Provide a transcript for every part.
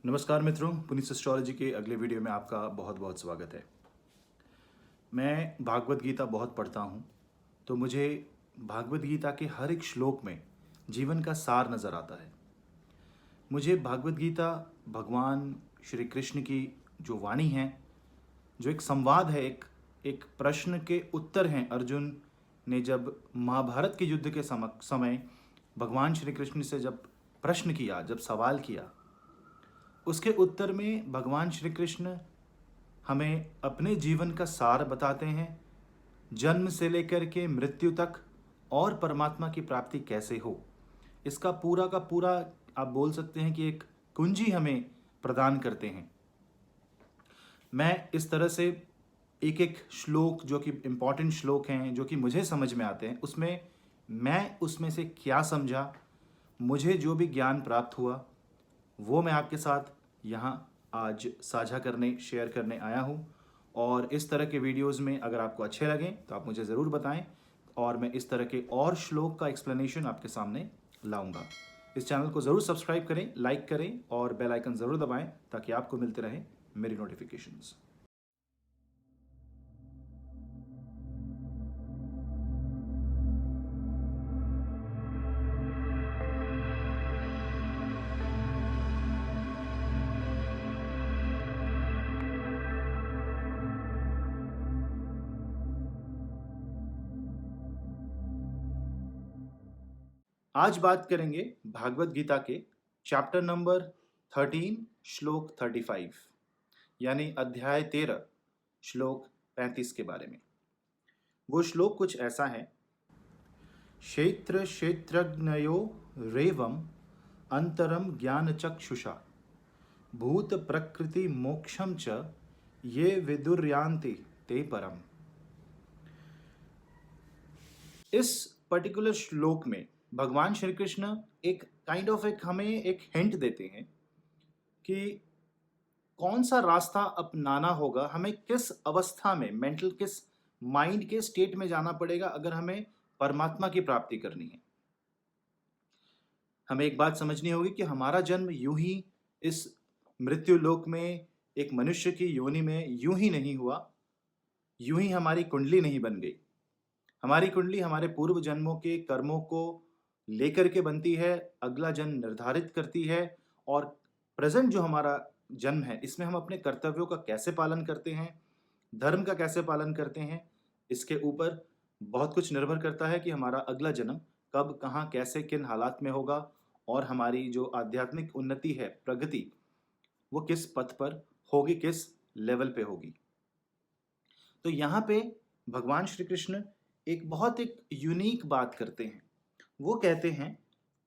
नमस्कार मित्रों, पुनीत एस्ट्रोलॉजी के अगले वीडियो में आपका बहुत बहुत स्वागत है। मैं भागवत गीता बहुत पढ़ता हूँ, तो मुझे भागवत गीता के हर एक श्लोक में जीवन का सार नज़र आता है। मुझे भागवत गीता भगवान श्री कृष्ण की जो वाणी है, जो एक संवाद है, एक प्रश्न के उत्तर हैं। अर्जुन ने जब महाभारत के युद्ध के समय भगवान श्री कृष्ण से जब प्रश्न किया, जब सवाल किया, उसके उत्तर में भगवान श्री कृष्ण हमें अपने जीवन का सार बताते हैं। जन्म से लेकर के मृत्यु तक और परमात्मा की प्राप्ति कैसे हो, इसका पूरा का पूरा आप बोल सकते हैं कि एक कुंजी हमें प्रदान करते हैं। मैं इस तरह से एक एक श्लोक, जो कि इम्पॉर्टेंट श्लोक हैं, जो कि मुझे समझ में आते हैं, उसमें से क्या समझा, मुझे जो भी ज्ञान प्राप्त हुआ, वो मैं आपके साथ यहाँ आज साझा करने, शेयर करने आया हूँ। और इस तरह के वीडियोस में अगर आपको अच्छे लगें तो आप मुझे ज़रूर बताएं, और मैं इस तरह के और श्लोक का एक्सप्लेनेशन आपके सामने लाऊंगा। इस चैनल को ज़रूर सब्सक्राइब करें, लाइक करें और बेल आइकन ज़रूर दबाएं ताकि आपको मिलते रहें मेरी नोटिफिकेशंस। आज बात करेंगे भागवत गीता के चैप्टर नंबर 13 श्लोक 35 यानी अध्याय 13 श्लोक 35 के बारे में। वो श्लोक कुछ ऐसा है। क्षेत्र क्षेत्रज्ञयो रेवम अंतरम ज्ञान चक्षुषा भूत प्रकृति मोक्षम च ये विदुर्यांति ते परम। इस पर्टिकुलर श्लोक में भगवान श्री कृष्ण एक काइंड ऑफ हमें एक हिंट देते हैं कि कौन सा रास्ता अपनाना होगा, हमें किस अवस्था में, मेंटल किस माइंड के स्टेट में जाना पड़ेगा अगर हमें परमात्मा की प्राप्ति करनी है। हमें एक बात समझनी होगी कि हमारा जन्म यूं ही इस मृत्यु लोक में एक मनुष्य की योनि में यूं ही नहीं हुआ, यूं ही हमारी कुंडली नहीं बन गई। हमारी कुंडली हमारे पूर्व जन्मों के कर्मों को लेकर के बनती है, अगला जन्म निर्धारित करती है, और प्रेजेंट जो हमारा जन्म है, इसमें हम अपने कर्तव्यों का कैसे पालन करते हैं, धर्म का कैसे पालन करते हैं, इसके ऊपर बहुत कुछ निर्भर करता है कि हमारा अगला जन्म कब, कहाँ, कैसे, किन हालात में होगा, और हमारी जो आध्यात्मिक उन्नति है, प्रगति, वो किस पथ पर होगी, किस लेवल पे होगी। तो यहाँ पे भगवान श्री कृष्ण एक यूनिक बात करते हैं। वो कहते हैं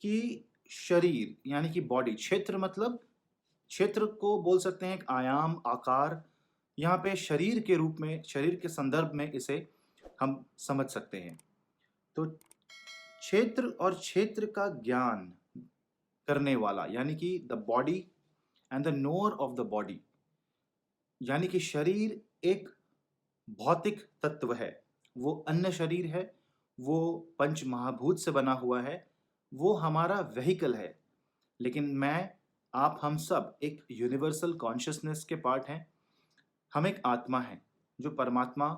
कि शरीर यानी कि बॉडी, क्षेत्र मतलब क्षेत्र को बोल सकते हैं एक आयाम, आकार। यहाँ पे शरीर के रूप में, शरीर के संदर्भ में इसे हम समझ सकते हैं। तो क्षेत्र और क्षेत्र का ज्ञान करने वाला यानी कि the body and the knower of the body, यानी कि शरीर एक भौतिक तत्व है, वो अन्य शरीर है, वो पंच महाभूत से बना हुआ है, वो हमारा व्हीकल है। लेकिन मैं, आप, हम सब एक यूनिवर्सल कॉन्शियसनेस के पार्ट हैं। हम एक आत्मा है जो परमात्मा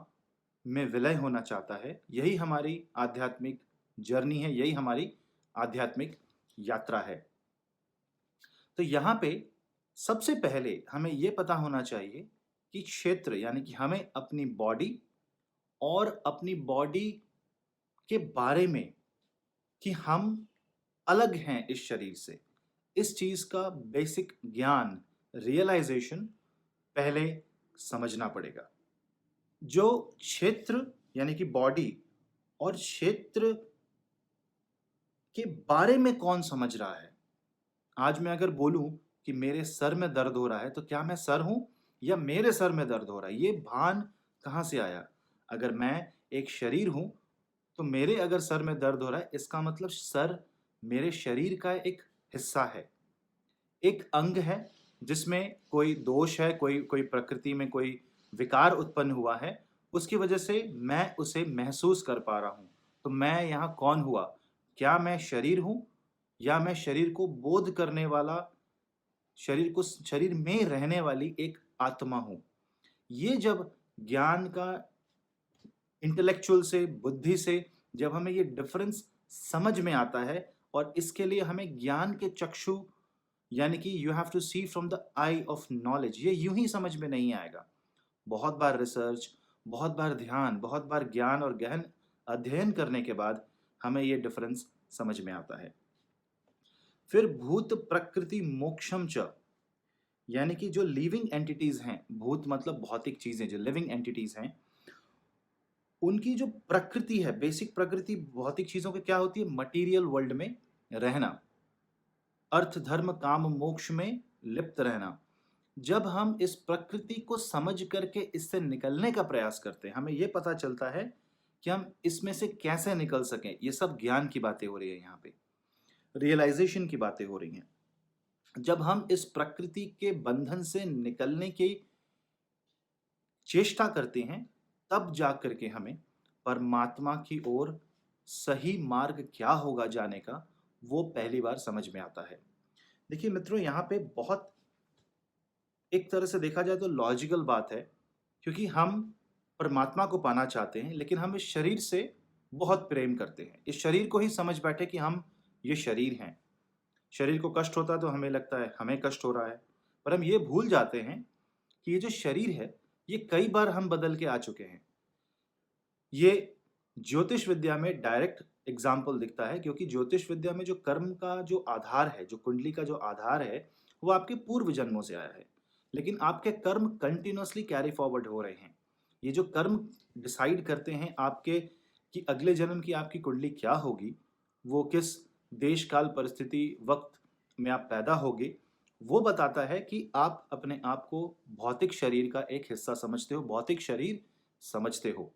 में विलय होना चाहता है। यही हमारी आध्यात्मिक जर्नी है, यही हमारी आध्यात्मिक यात्रा है। तो यहाँ पे सबसे पहले हमें ये पता होना चाहिए कि क्षेत्र यानी कि हमें अपनी बॉडी और अपनी बॉडी के बारे में, कि हम अलग हैं इस शरीर से, इस चीज का बेसिक ज्ञान, रियलाइजेशन पहले समझना पड़ेगा। जो क्षेत्र यानी कि बॉडी और क्षेत्र के बारे में कौन समझ रहा है। आज मैं अगर बोलूं कि मेरे सर में दर्द हो रहा है, तो क्या मैं सर हूं या मेरे सर में दर्द हो रहा है, ये भान कहां से आया। अगर मैं एक शरीर हूं तो मेरे अगर सर में दर्द हो रहा है, इसका मतलब सर मेरे शरीर का एक हिस्सा है, एक अंग है जिसमें कोई दोष है, कोई कोई प्रकृति में कोई विकार उत्पन्न हुआ है, उसकी वजह से मैं उसे महसूस कर पा रहा हूं। तो मैं यहाँ कौन हुआ, क्या मैं शरीर हूं या मैं शरीर को बोध करने वाला शरीर में रहने वाली एक आत्मा हूं। ये जब ज्ञान का इंटेलेक्चुअल से, बुद्धि से जब हमें ये डिफरेंस समझ में आता है, और इसके लिए हमें ज्ञान के चक्षु यानी कि you have to see from the eye of knowledge, ये यूं ही समझ में नहीं आएगा। बहुत बार रिसर्च, बहुत बार ध्यान, बहुत बार ज्ञान और गहन अध्ययन करने के बाद हमें ये डिफरेंस समझ में आता है। फिर भूत प्रकृति मोक्षम च, यानी कि जो लिविंग एंटिटीज हैं, भूत मतलब भौतिक चीजें, जो लिविंग एंटिटीज हैं, उनकी जो प्रकृति है, बेसिक प्रकृति भौतिक चीजों की क्या होती है? मटेरियल वर्ल्ड में रहना, अर्थ धर्म काम मोक्ष में लिप्त रहना। जब हम इस प्रकृति को समझ करके इससे निकलने का प्रयास करते हैं, हमें यह पता चलता है कि हम इसमें से कैसे निकल सकें। ये सब ज्ञान की बातें हो रही है, यहाँ पे रियलाइजेशन की बातें हो रही हैं। जब हम इस प्रकृति के बंधन से निकलने की चेष्टा करते हैं, तब जाकर के हमें परमात्मा की ओर सही मार्ग क्या होगा जाने का, वो पहली बार समझ में आता है। देखिए मित्रों, यहाँ पे बहुत एक तरह से देखा जाए तो लॉजिकल बात है, क्योंकि हम परमात्मा को पाना चाहते हैं, लेकिन हम इस शरीर से बहुत प्रेम करते हैं। इस शरीर को ही समझ बैठे कि हम ये शरीर हैं। शरीर को कष्ट होता है तो हमें लगता है हमें कष्ट हो रहा है, पर हम ये भूल जाते हैं कि ये जो शरीर है, ये कई बार हम बदल के आ चुके हैं। ये ज्योतिष विद्या में डायरेक्ट एग्जाम्पल दिखता है, क्योंकि ज्योतिष विद्या में जो कर्म का जो आधार है, जो कुंडली का जो आधार है, वो आपके पूर्व जन्मों से आया है। लेकिन आपके कर्म कंटिन्यूअसली कैरी फॉरवर्ड हो रहे हैं। ये जो कर्म डिसाइड करते हैं आपके कि अगले जन्म की आपकी कुंडली क्या होगी, वो किस देश काल परिस्थिति वक्त में आप पैदा होगे, वो बताता है कि आप अपने आप को भौतिक शरीर का एक हिस्सा समझते हो, भौतिक शरीर समझते हो।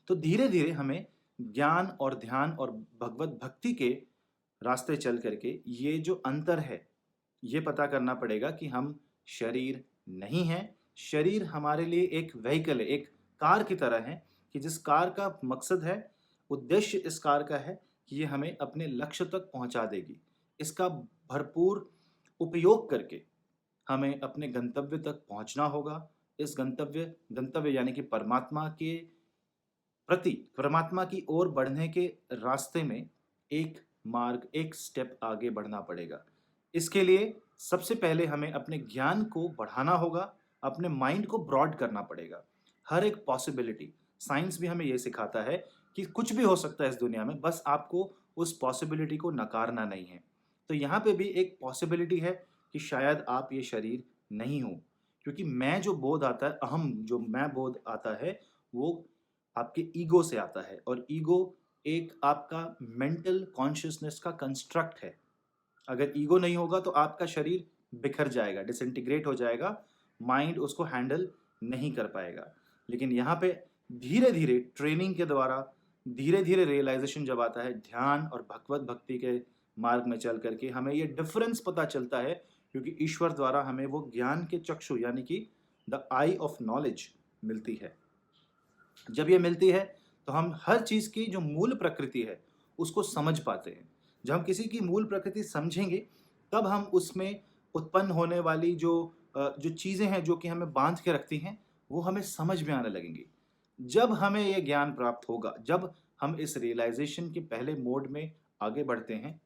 तो धीरे धीरे हमें ज्ञान और ध्यान और भगवत भक्ति के रास्ते चल करके ये जो अंतर है, ये पता करना पड़ेगा कि हम शरीर नहीं हैं। शरीर हमारे लिए एक व्हीकल है, एक कार की तरह है, कि जिस कार का मकसद है, उद्देश्य इस कार का है कि ये हमें अपने लक्ष्य तक पहुंचा देगी। इसका भरपूर उपयोग करके हमें अपने गंतव्य तक पहुंचना होगा। इस गंतव्य यानी कि परमात्मा के प्रति, परमात्मा की ओर बढ़ने के रास्ते में एक मार्ग, एक स्टेप आगे बढ़ना पड़ेगा। इसके लिए सबसे पहले हमें अपने ज्ञान को बढ़ाना होगा, अपने माइंड को ब्रॉड करना पड़ेगा। हर एक पॉसिबिलिटी, साइंस भी हमें यह सिखाता है कि कुछ भी हो सकता है इस दुनिया में, बस आपको उस पॉसिबिलिटी को नकारना नहीं है। तो यहाँ पे भी एक पॉसिबिलिटी है कि शायद आप ये शरीर नहीं हो, क्योंकि मैं जो बोध आता है, अहम जो मैं बोध आता है, वो आपके ईगो से आता है, और ईगो एक आपका मेंटल कॉन्शियसनेस का कंस्ट्रक्ट है। अगर ईगो नहीं होगा तो आपका शरीर बिखर जाएगा, डिसइंटीग्रेट हो जाएगा, माइंड उसको हैंडल नहीं कर पाएगा। लेकिन यहाँ पे धीरे धीरे ट्रेनिंग के द्वारा, धीरे धीरे रियलाइजेशन जब आता है, ध्यान और भगवत भक्ति के मार्ग में चल करके हमें ये डिफरेंस पता चलता है, क्योंकि ईश्वर द्वारा हमें वो ज्ञान के चक्षु यानी कि द आई ऑफ नॉलेज मिलती है। जब ये मिलती है तो हम हर चीज की जो मूल प्रकृति है उसको समझ पाते हैं। जब हम किसी की मूल प्रकृति समझेंगे, तब हम उसमें उत्पन्न होने वाली जो चीजें हैं जो कि हमें बांध के रखती हैं, वो हमें समझ में आने लगेंगी। जब हमें यह ज्ञान प्राप्त होगा, जब हम इस रियलाइजेशन के पहले मोड में आगे बढ़ते हैं,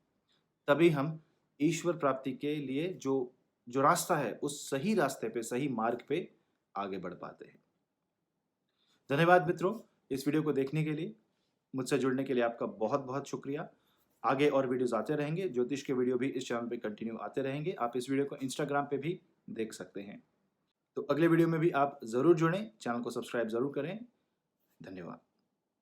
तभी हम ईश्वर प्राप्ति के लिए जो जो रास्ता है, उस सही रास्ते पे, सही मार्ग पे आगे बढ़ पाते हैं। धन्यवाद मित्रों, इस वीडियो को देखने के लिए, मुझसे जुड़ने के लिए आपका बहुत बहुत शुक्रिया। आगे और वीडियोस आते रहेंगे, ज्योतिष के वीडियो भी इस चैनल पे कंटिन्यू आते रहेंगे। आप इस वीडियो को इंस्टाग्राम पे भी देख सकते हैं। तो अगले वीडियो में भी आप ज़रूर जुड़ें, चैनल को सब्सक्राइब ज़रूर करें। धन्यवाद।